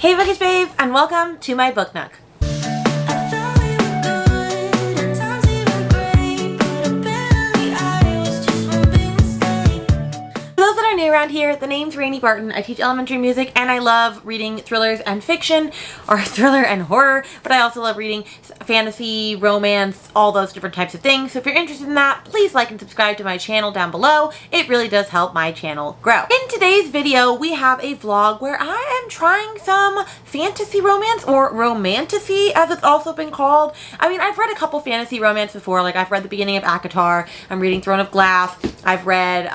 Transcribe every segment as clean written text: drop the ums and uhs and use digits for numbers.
Hey Bookish Babes, and welcome to my book nook. Around here, the name's Rainy Barton. I teach elementary music and I love reading thrillers and fiction, or thriller and horror, but I also love reading fantasy, romance, all those different types of things. So if you're interested in that, please like and subscribe to my channel down below. It really does help my channel grow. In today's video, we have a vlog where I am trying some fantasy romance, or romantasy as it's also been called. I mean, I've read a couple fantasy romance before, like I've read the beginning of ACOTAR, I'm reading Throne of Glass, I've read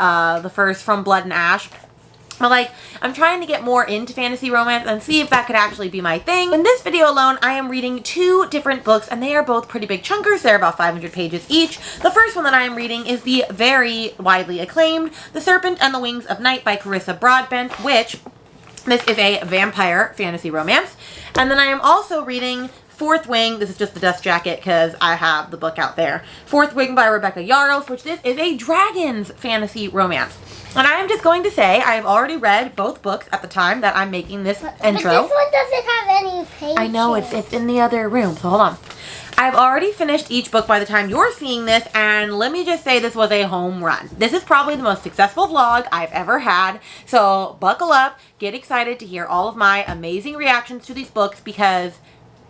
the first From Blood and Ash. But like, I'm trying to get more into fantasy romance and see if that could actually be my thing. In this video alone, I am reading two different books, and they are both pretty big chunkers. They're about 500 pages each. The first one that I am reading is the very widely acclaimed The Serpent and the Wings of Night by Carissa Broadbent, which this is a vampire fantasy romance. And then I am also reading Fourth Wing. This is just the dust jacket because I have the book out there. Fourth Wing by Rebecca Yarros, which this is a dragons fantasy romance. And I am just going to say I have already read both books at the time that I'm making this intro. But this one doesn't have any pages. I know, it's in the other room, so hold on. I've already finished each book by the time you're seeing this, and let me just say this was a home run. This is probably the most successful vlog I've ever had, so buckle up, get excited to hear all of my amazing reactions to these books because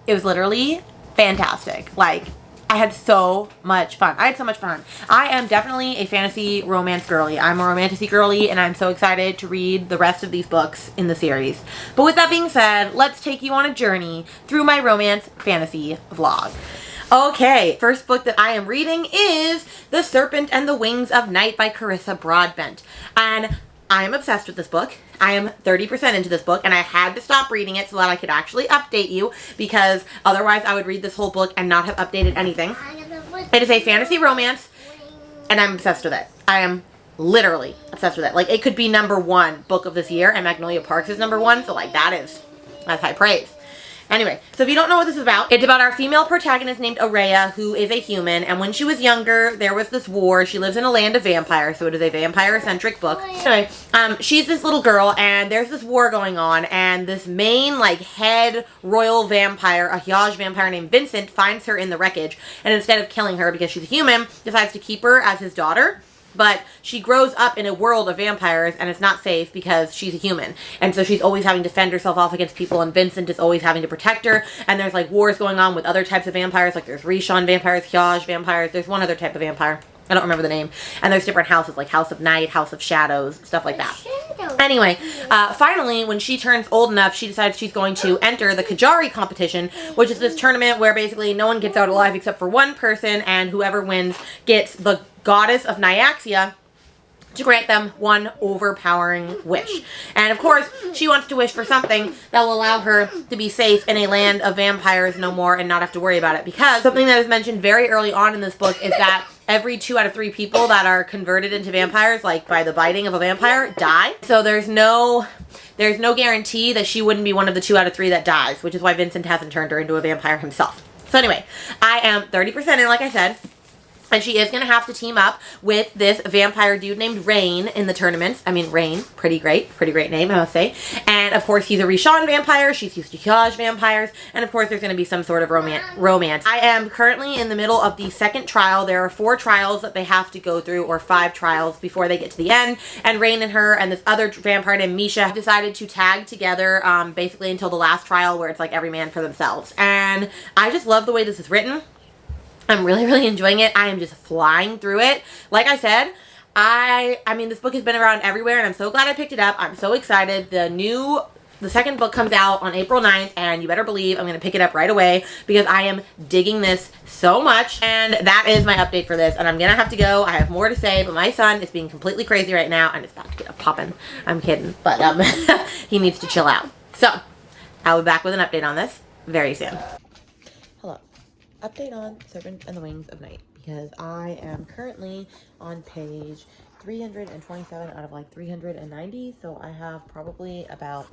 it was literally fantastic. Like, I had so much fun. I am definitely a fantasy romance girly. I'm a romantasy girly, and I'm so excited to read the rest of these books in the series. But with that being said, let's take you on a journey through my romance fantasy vlog. Okay, first book that I am reading is The Serpent and the Wings of Night by Carissa Broadbent. And I am obsessed with this book. I am 30% into this book, and I had to stop reading it so that I could actually update you, because otherwise I would read this whole book and not have updated anything. It is a fantasy romance, and I'm obsessed with it. I am literally obsessed with it. Like, it could be #1 book of this year, and Magnolia Parks is #1, so like that's high praise. Anyway, so if you don't know what this is about, it's about our female protagonist named Aurea, who is a human, and when she was younger, there was this war. She lives in a land of vampires, so it is a vampire-centric book. Anyway, she's this little girl, and there's this war going on, and this main, like, head royal vampire, a huge vampire named Vincent, finds her in the wreckage, and instead of killing her because she's a human, decides to keep her as his daughter. But she grows up in a world of vampires, and it's not safe because she's a human. And so she's always having to fend herself off against people, and Vincent is always having to protect her. And there's like wars going on with other types of vampires, like there's Rishon vampires, Hyaj vampires, there's one other type of vampire. I don't remember the name. And there's different houses, like House of Night, House of Shadows, stuff like that. Anyway, finally, when she turns old enough, she decides she's going to enter the Kajari competition, which is this tournament where basically no one gets out alive except for one person, and whoever wins gets the goddess of Nyaxia to grant them one overpowering wish. And of course, she wants to wish for something that will allow her to be safe in a land of vampires no more and not have to worry about it. Because something that is mentioned very early on in this book is that every 2 out of 3 people that are converted into vampires, like by the biting of a vampire, die. So there's no guarantee that she wouldn't be one of the 2 out of 3 that dies, which is why Vincent hasn't turned her into a vampire himself. So anyway, I am 30% in, like I said. And she is going to have to team up with this vampire dude named Rain in the tournaments. I mean, Rain, pretty great name, I must say. And of course, he's a Rishon vampire. She's used to Hyaj vampires. And of course, there's going to be some sort of romance. I am currently in the middle of the second trial. There are 4 trials that they have to go through, or 5 trials before they get to the end. And Rain and her and this other vampire named Misha have decided to tag together basically until the last trial, where it's like every man for themselves. And I just love the way this is written. I'm really enjoying it. I am just flying through it. Like I said, I mean, this book has been around everywhere, and I'm so glad I picked it up. I'm so excited. The second book comes out on April 9th, and you better believe I'm going to pick it up right away because I am digging this so much. And that is my update for this, and I'm going to have to go. I have more to say, but my son is being completely crazy right now, and it's about to get a poppin'. I'm kidding, but he needs to chill out. So, I'll be back with an update on this very soon. Hello. Update on Serpent and the Wings of Night, because I am currently on page 327 out of like 390, so I have probably about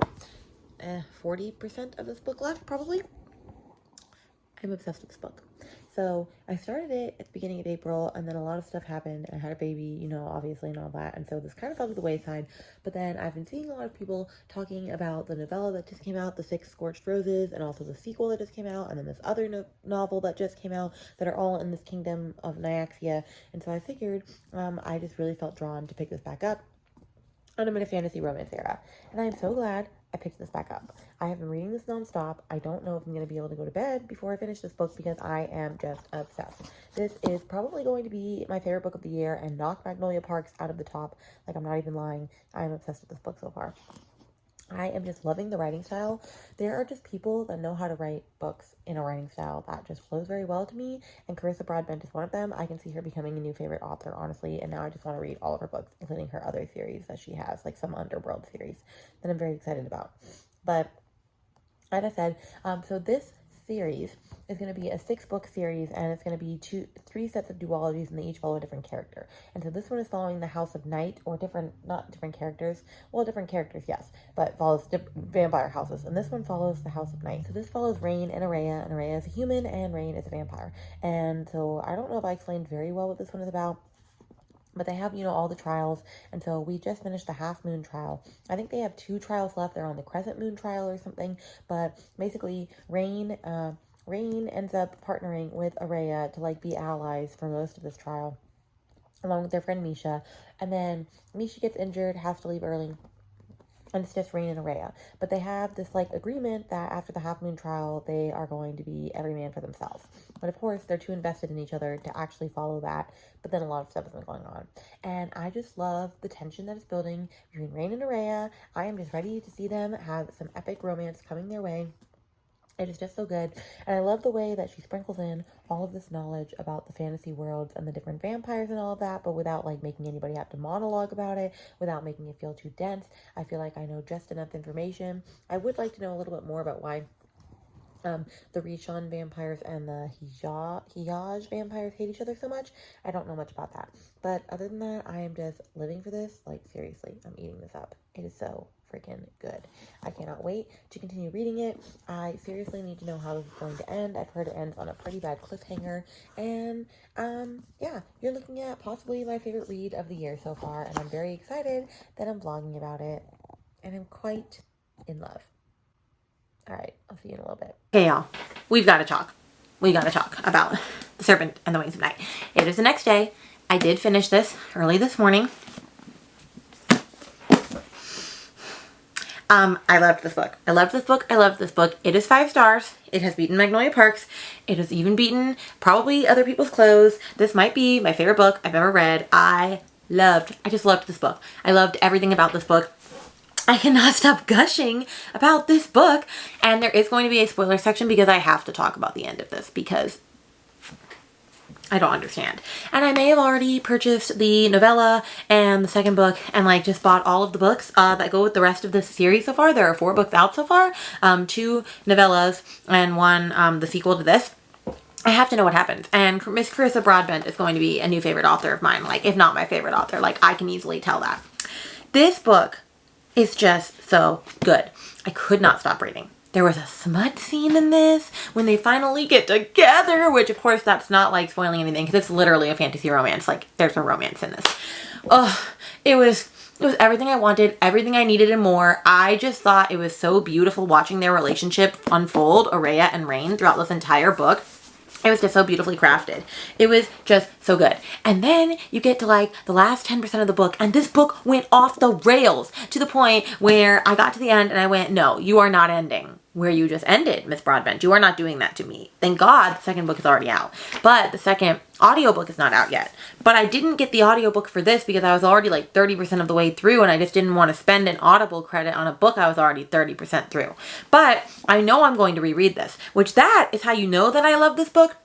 40% of this book left, probably. I'm obsessed with this book. So I started it at the beginning of April, and then a lot of stuff happened. I had a baby, you know, obviously, and all that. And so this kind of fell to the wayside. But then I've been seeing a lot of people talking about the novella that just came out, The Six Scorched Roses, and also the sequel that just came out, and then this other novel that just came out that are all in this kingdom of Nyaxia. And so I figured I just really felt drawn to pick this back up. And I'm in a fantasy romance era. And I'm so glad I picked this back up. I have been reading this nonstop. I don't know if I'm going to be able to go to bed before I finish this book because I am just obsessed. This is probably going to be my favorite book of the year and knock Magnolia Parks out of the top. Like, I'm not even lying. I'm obsessed with this book so far. I am just loving the writing style. There are just people that know how to write books in a writing style that just flows very well to me, and Carissa Broadbent is one of them. I can see her becoming a new favorite author, honestly, and now I just want to read all of her books, including her other series that she has, like some Underworld series that I'm very excited about. But, like I said, so this series is going to be a 6-book series, and it's going to be 3 sets of duologies, and they each follow a different character. And so this one is following the House of Night, or not different characters, well, different characters, yes, but follows vampire houses. And this one follows the House of Night. So this follows Rain and Araya is a human, and Rain is a vampire. And so I don't know if I explained very well what this one is about, but they have, you know, all the trials. And so we just finished the Half Moon trial. I think they have 2 trials left. They're on the Crescent Moon trial or something. But basically, Rain ends up partnering with Araya to, like, be allies for most of this trial, along with their friend Misha. And then Misha gets injured, has to leave early. And it's just Rain and Araya. But they have this, like, agreement that after the Half Moon trial, they are going to be every man for themselves. But of course, they're too invested in each other to actually follow that. But then a lot of stuff has been going on. And I just love the tension that is building between Rain and Araya. I am just ready to see them have some epic romance coming their way. It is just so good. And I love the way that she sprinkles in all of this knowledge about the fantasy worlds and the different vampires and all of that, but without, like, making anybody have to monologue about it, without making it feel too dense. I feel like I know just enough information. I would like to know a little bit more about why the Rishon vampires and the Hiyaj vampires hate each other so much. I don't know much about that. But other than that, I am just living for this. Like, seriously, I'm eating this up. It is so freaking good. I cannot wait to continue reading it. I seriously need to know how this is going to end. I've heard it ends on a pretty bad cliffhanger. And, yeah, you're looking at possibly my favorite read of the year so far. And I'm very excited that I'm vlogging about it. And I'm quite in love. All right, I'll see you in a little bit. Hey, y'all. We've got to talk. We got to talk about The Serpent and the Wings of Night. It is the next day. I did finish this early this morning. I loved this book. I loved this book. I loved this book. It is 5 stars. It has beaten Magnolia Parks. It has even beaten probably other people's clothes. This might be my favorite book I've ever read. I just loved this book. I loved everything about this book. I cannot stop gushing about this book. And there is going to be a spoiler section because I have to talk about the end of this because I don't understand. And I may have already purchased the novella and the second book and, like, just bought all of the books that go with the rest of this series so far. There are 4 books out so far. 2 novellas and 1 the sequel to this. I have to know what happens. And Miss Carissa Broadbent is going to be a new favorite author of mine. Like, if not my favorite author. Like, I can easily tell that. This book is just so good. I could not stop reading. There was a smut scene in this when they finally get together, which of course that's not, like, spoiling anything because it's literally a fantasy romance. Like, there's a romance in this. Oh, it was everything I wanted, everything I needed and more. I just thought it was so beautiful watching their relationship unfold, Araya and Rain, throughout this entire book. It was just so beautifully crafted. It was just so good. And then you get to, like, the last 10% of the book, and this book went off the rails to the point where I got to the end and I went, no, you are not ending where you just ended, Miss Broadbent. You are not doing that to me. Thank God the second book is already out. But the second audiobook is not out yet. But I didn't get the audiobook for this because I was already, like, 30% of the way through, and I just didn't want to spend an Audible credit on a book I was already 30% through. But I know I'm going to reread this, which that is how you know that I love this book.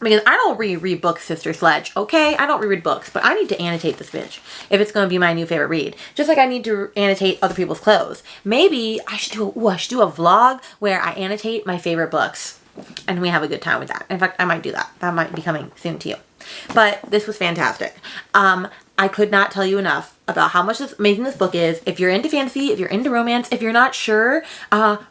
Because I don't reread books, Sister Sledge, okay? I don't reread books, but I need to annotate this bitch if it's going to be my new favorite read. Just like I need to annotate other people's clothes. Maybe I should do a vlog where I annotate my favorite books. And we have a good time with that. In fact, I might do that. That might be coming soon to you. But this was fantastic. I could not tell you enough about how much amazing this book is. If you're into fantasy, if you're into romance, if you're not sure,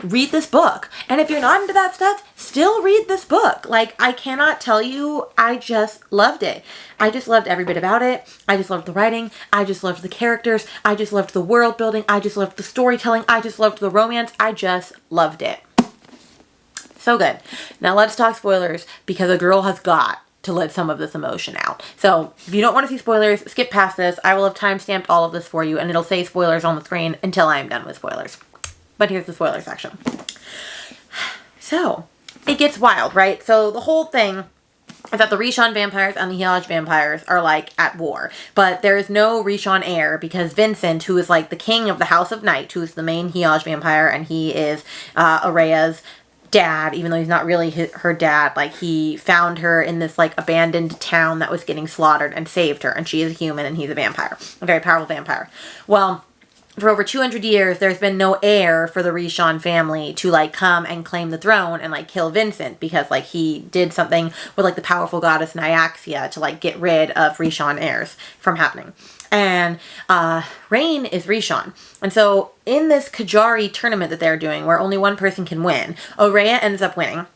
read this book. And if you're not into that stuff, still read this book. Like, I cannot tell you, I just loved it. I just loved every bit about it. I just loved the writing. I just loved the characters. I just loved the world building. I just loved the storytelling. I just loved the romance. I just loved it. So good. Now let's talk spoilers, because a girl has got to let some of this emotion out. So if you don't want to see spoilers, skip past this. I will have timestamped all of this for you, and it'll say spoilers on the screen until I am done with spoilers. But here's the spoiler section. So it gets wild, right? So the whole thing is that the Rishon vampires and the Heoj vampires are like at war, but there is no Rishon heir, because Vincent, who is like the king of the House of Night, who is the main Heoj vampire, and he is Araya's dad, even though he's not really her dad, like, he found her in this like abandoned town that was getting slaughtered and saved her, and she is a human and he's a vampire, a very powerful vampire. Well, for over 200 years, there's been no heir for the Rishon family to like come and claim the throne and like kill Vincent, because like he did something with like the powerful goddess Nyaxia to like get rid of Rishon heirs from happening. And Rain is Rishon. And so in this Kajari tournament that they're doing, where only one person can win, Oraya ends up winning.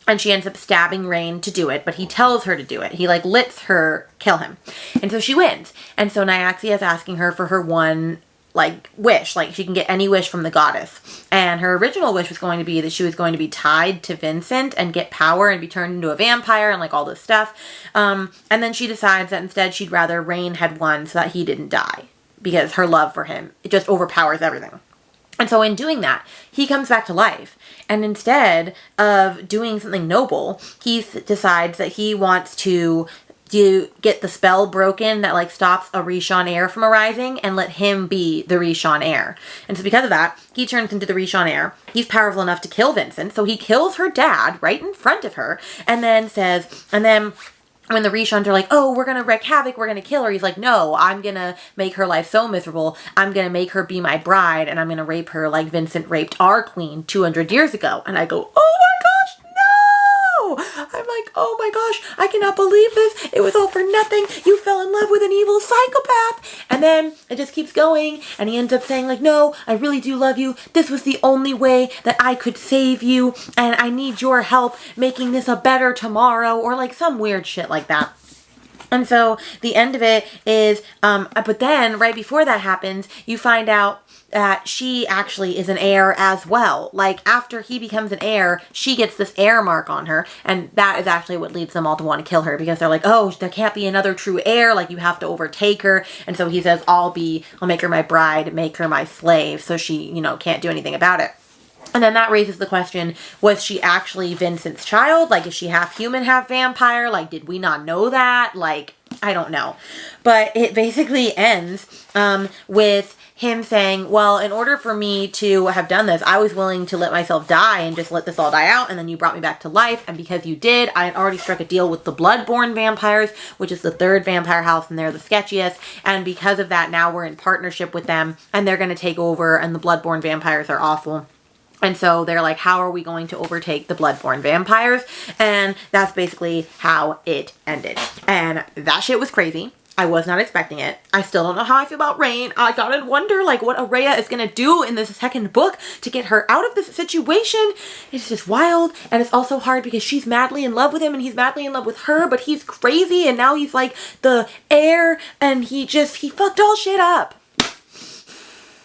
And she ends up stabbing Rain to do it, but he tells her to do it. He like lets her kill him. And so she wins. And so Nyaxia is asking her for her one like wish, like she can get any wish from the goddess. And her original wish was going to be that she was going to be tied to Vincent and get power and be turned into a vampire and like all this stuff. And then she decides that instead she'd rather Rain had won so that he didn't die, because her love for him, it just overpowers everything. And so in doing that, he comes back to life. And instead of doing something noble, he decides that he wants to get the spell broken that like stops a Rishon heir from arising, and let him be the Rishon heir. And so because of that, he turns into the Rishon heir. He's powerful enough to kill Vincent, so he kills her dad right in front of her, and then when the Rishons are like, oh, we're going to wreak havoc, we're going to kill her, he's like, no, I'm going to make her life so miserable, I'm going to make her be my bride, and I'm going to rape her like Vincent raped our queen 200 years ago. And I go, oh my gosh, no! I'm like, oh my gosh, I cannot believe this. It was all for nothing. You fell in love with an evil psychopath. And then it just keeps going, and he ends up saying like, no, I really do love you. This was the only way that I could save you, and I need your help making this a better tomorrow, or like some weird shit like that. And so the end of it is, but then right before that happens, you find out that she actually is an heir as well. Like, after he becomes an heir, she gets this heir mark on her, and that is actually what leads them all to want to kill her, because they're like, oh, there can't be another true heir, like, you have to overtake her. And so he says, I'll make her my bride, make her my slave, so she, can't do anything about it. And then that raises the question, was she actually Vincent's child? Like, is she half human, half vampire? Like, did we not know that? Like, I don't know. But it basically ends with him saying, well, in order for me to have done this, I was willing to let myself die and just let this all die out, and then you brought me back to life, and because you did, I had already struck a deal with the Bloodborne vampires, which is the third vampire house, and they're the sketchiest, and because of that, now we're in partnership with them, and they're going to take over, and the Bloodborne vampires are awful. And so they're like, how are we going to overtake the Bloodborne vampires? And that's basically how it ended. And that shit was crazy. I was not expecting it. I still don't know how I feel about Rain. I gotta wonder, like, what Oraya is gonna do in this second book to get her out of this situation. It's just wild. And it's also hard because she's madly in love with him and he's madly in love with her, but he's crazy and now he's like the heir and he fucked all shit up.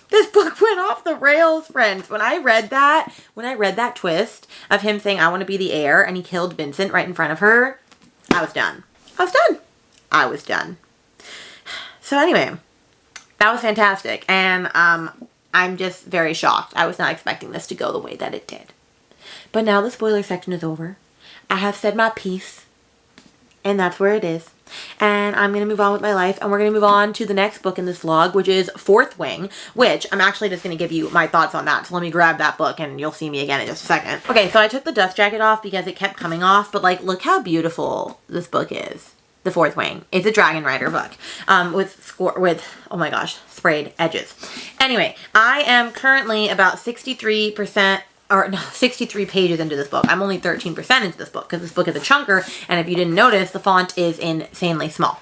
This book went off the rails, friends. When I read that twist of him saying, I want to be the heir, and he killed Vincent right in front of her, I was done. I was done. So anyway, that was fantastic. And I'm just very shocked. I was not expecting this to go the way that it did. But now the spoiler section is over. I have said my piece. And that's where it is. And I'm going to move on with my life, and we're going to move on to the next book in this vlog, which is Fourth Wing, which I'm actually just going to give you my thoughts on that. So let me grab that book and you'll see me again in just a second. Okay, so I took the dust jacket off because it kept coming off, but like, look how beautiful this book is. The Fourth Wing. It's a Dragon Rider book with oh my gosh, sprayed edges. Anyway, I am currently about 63 pages into this book. I'm only 13% into this book because this book is a chunker, and if you didn't notice, the font is insanely small.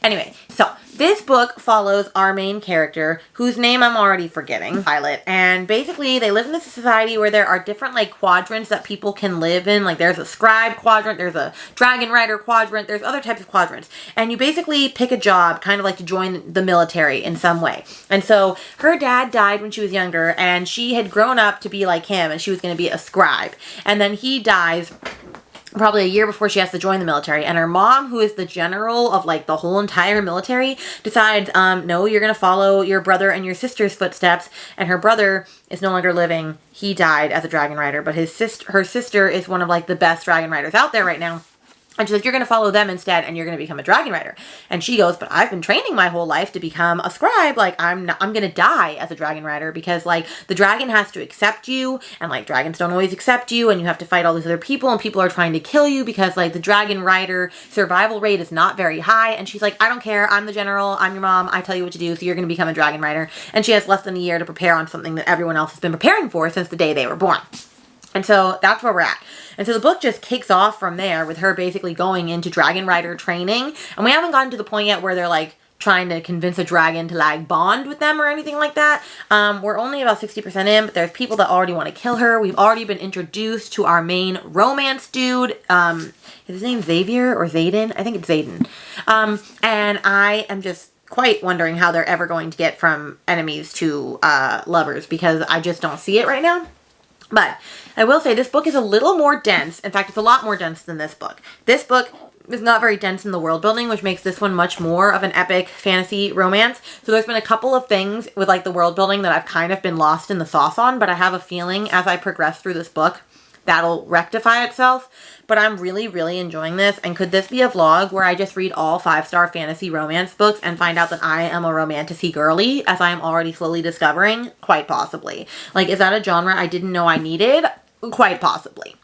Anyway, so this book follows our main character, whose name I'm already forgetting, Violet. And basically, they live in this society where there are different, like, quadrants that people can live in. Like, there's a scribe quadrant, there's a dragon rider quadrant, there's other types of quadrants. And you basically pick a job, kind of like to join the military in some way. And so, her dad died when she was younger, and she had grown up to be like him, and she was going to be a scribe. And then he dies probably a year before she has to join the military, and her mom, who is the general of like the whole entire military, decides no, you're gonna follow your brother and your sister's footsteps. And her brother is no longer living. He died as a dragon rider, but her sister is one of like the best dragon riders out there right now. And she said, you're going to follow them instead, and you're going to become a dragon rider. And she goes, but I've been training my whole life to become a scribe. Like, I'm going to die as a dragon rider because, like, the dragon has to accept you, and, like, dragons don't always accept you, and you have to fight all these other people, and people are trying to kill you because, like, the dragon rider survival rate is not very high. And she's like, I don't care. I'm the general. I'm your mom. I tell you what to do, so you're going to become a dragon rider. And she has less than a year to prepare on something that everyone else has been preparing for since the day they were born. And so that's where we're at. And so the book just kicks off from there with her basically going into dragon rider training. And we haven't gotten to the point yet where they're like trying to convince a dragon to like bond with them or anything like that. We're only about 60% in, but there's people that already want to kill her. We've already been introduced to our main romance dude. Is his name Xavier or Zayden? I think it's Zayden. And I am just quite wondering how they're ever going to get from enemies to lovers, because I just don't see it right now. But I will say this book is a little more dense. In fact, it's a lot more dense than this book. This book is not very dense in the world building, which makes this one much more of an epic fantasy romance. So there's been a couple of things with like the world building that I've kind of been lost in the sauce on, but I have a feeling as I progress through this book, that'll rectify itself. But I'm really, really enjoying this. And could this be a vlog where I just read all 5-star fantasy romance books and find out that I am a romantasy girly, as I am already slowly discovering? Quite possibly. Like, is that a genre I didn't know I needed? Quite possibly.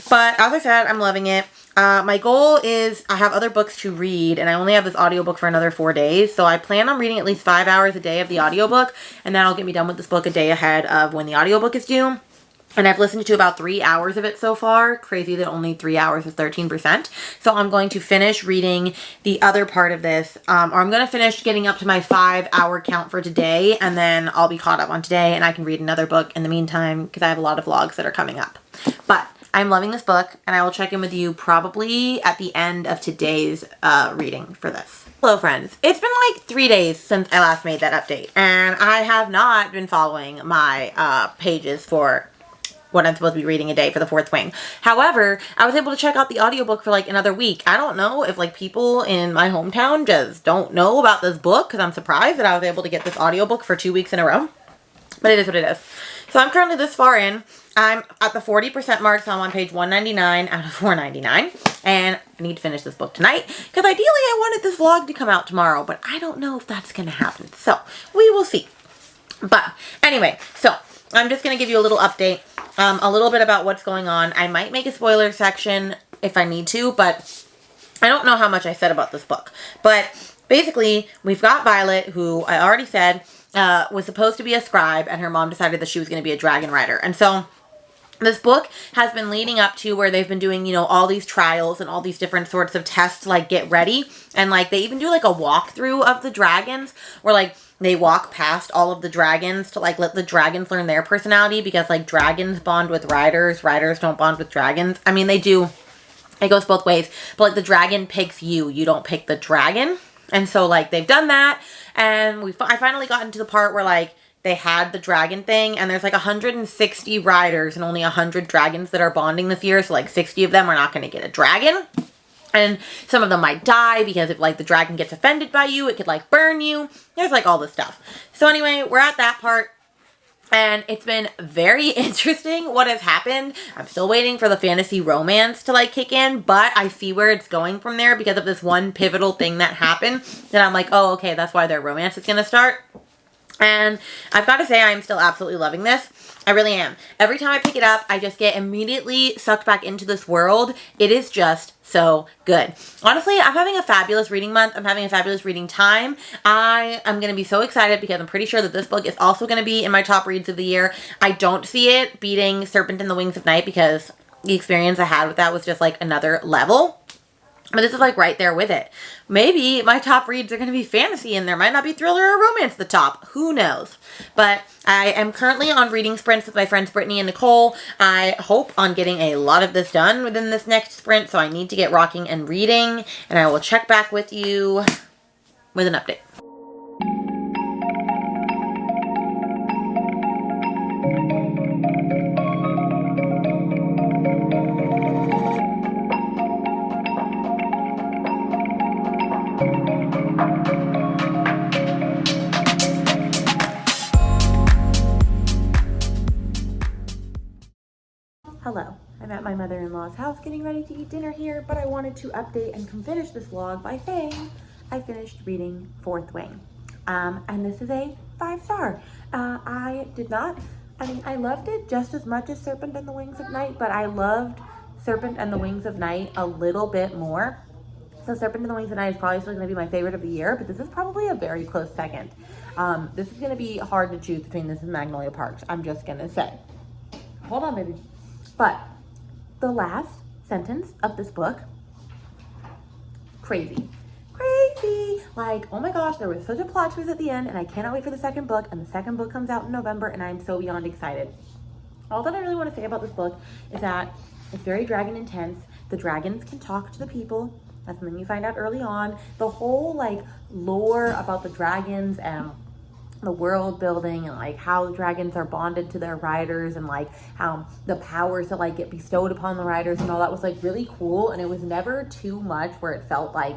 But as I said, I'm loving it. My goal is I have other books to read, and I only have this audiobook for another 4 days. So I plan on reading at least 5 hours a day of the audiobook, and that'll get me done with this book a day ahead of when the audiobook is due. And I've listened to about 3 hours of it so far. Crazy that only 3 hours is 13%. So I'm going to finish reading the other part of this. Or I'm going to finish getting up to my 5-hour count for today. And then I'll be caught up on today. And I can read another book in the meantime, because I have a lot of vlogs that are coming up. But I'm loving this book. And I will check in with you probably at the end of today's reading for this. Hello friends. It's been like 3 days since I last made that update. And I have not been following my pages for what I'm supposed to be reading a day for the Fourth Wing. However, I was able to check out the audiobook for like another week. I don't know if like people in my hometown just don't know about this book, because I'm surprised that I was able to get this audiobook for 2 weeks in a row. But it is what it is. So I'm currently this far in. I'm at the 40% mark, so I'm on page 199 out of 499. And I need to finish this book tonight, because ideally I wanted this vlog to come out tomorrow, but I don't know if that's going to happen. So we will see. But anyway, so I'm just going to give you a little update, a little bit about what's going on. I might make a spoiler section if I need to, but I don't know how much I said about this book. But basically, we've got Violet, who I already said was supposed to be a scribe, and her mom decided that she was going to be a dragon rider. And so this book has been leading up to where they've been doing, you know, all these trials and all these different sorts of tests to, like, get ready. And, like, they even do, like, a walkthrough of the dragons where, like, they walk past all of the dragons to, like, let the dragons learn their personality, because, like, dragons bond with riders. Riders don't bond with dragons. I mean, they do. It goes both ways. But, like, the dragon picks you. You don't pick the dragon. And so, like, they've done that. And I finally gotten to the part where, like, they had the dragon thing, and there's like 160 riders and only 100 dragons that are bonding this year. So, like, 60 of them are not going to get a dragon. And some of them might die because if, like, the dragon gets offended by you, it could, like, burn you. There's, like, all this stuff. So, anyway, we're at that part. And it's been very interesting what has happened. I'm still waiting for the fantasy romance to, like, kick in. But I see where it's going from there because of this one pivotal thing that happened. That I'm like, oh, okay, that's why their romance is going to start. And I've got to say, I'm still absolutely loving this. I really am. Every time I pick it up, I just get immediately sucked back into this world. It is just so good. Honestly, I'm having a fabulous reading month. I'm having a fabulous reading time. I am going to be so excited because I'm pretty sure that this book is also going to be in my top reads of the year. I don't see it beating Serpent in the Wings of Night because the experience I had with that was just like another level. But this is like right there with it. Maybe my top reads are going to be fantasy and there might not be thriller or romance at the top. Who knows? But I am currently on reading sprints with my friends Brittany and Nicole. I hope on getting a lot of this done within this next sprint. So I need to get rocking and reading. And I will check back with you with an update. Hello, I'm at my mother-in-law's house getting ready to eat dinner here, but I wanted to update and finish this vlog by saying I finished reading Fourth Wing. And this is a 5-star. I loved it just as much as Serpent and the Wings of Night, but I loved Serpent and the Wings of Night a little bit more. So Serpent and the Wings of Night is probably still going to be my favorite of the year, but this is probably a very close second. This is going to be hard to choose between this and Magnolia Parks, I'm just going to say. Hold on, baby. But the last sentence of this book, crazy. Like, oh my gosh, there was such a plot twist at the end, and I cannot wait for the second book, and the second book comes out in November, and I'm so beyond excited. All that I really want to say about this book is that it's very dragon intense. The dragons can talk to the people. That's something you find out early on. The whole like lore about the dragons and the world building and like how the dragons are bonded to their riders and like how the powers that like get bestowed upon the riders and all that was like really cool, and it was never too much where it felt like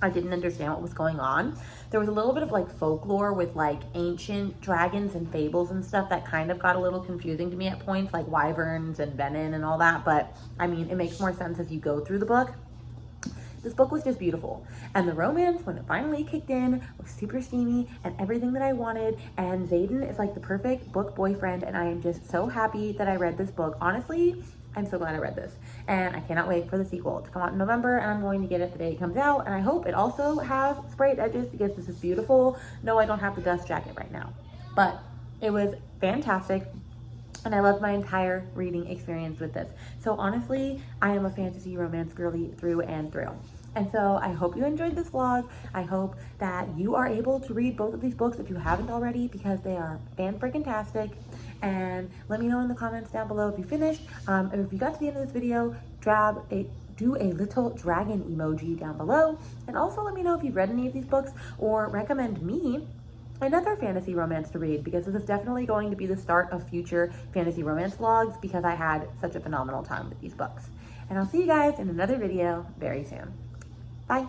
I didn't understand what was going on. There was a little bit of like folklore with like ancient dragons and fables and stuff that kind of got a little confusing to me at points, like wyverns and venin and all that, but I mean it makes more sense as you go through the book. This book was just beautiful, and the romance, when it finally kicked in, was super steamy and everything that I wanted, and Xaden is like the perfect book boyfriend, and I am just so happy that I read this book. Honestly, I'm so glad I read this, and I cannot wait for the sequel to come out in November, and I'm going to get it the day it comes out, and I hope it also has sprayed edges because this is beautiful. No, I don't have the dust jacket right now, but it was fantastic. And I loved my entire reading experience with this. So honestly, I am a fantasy romance girly through and through. And so I hope you enjoyed this vlog. I hope that you are able to read both of these books if you haven't already, because they are fan-freaking-tastic. And let me know in the comments down below if you finished. If you got to the end of this video, do a little dragon emoji down below. And also let me know if you've read any of these books or recommend me another fantasy romance to read, because this is definitely going to be the start of future fantasy romance vlogs because I had such a phenomenal time with these books. And I'll see you guys in another video very soon. Bye.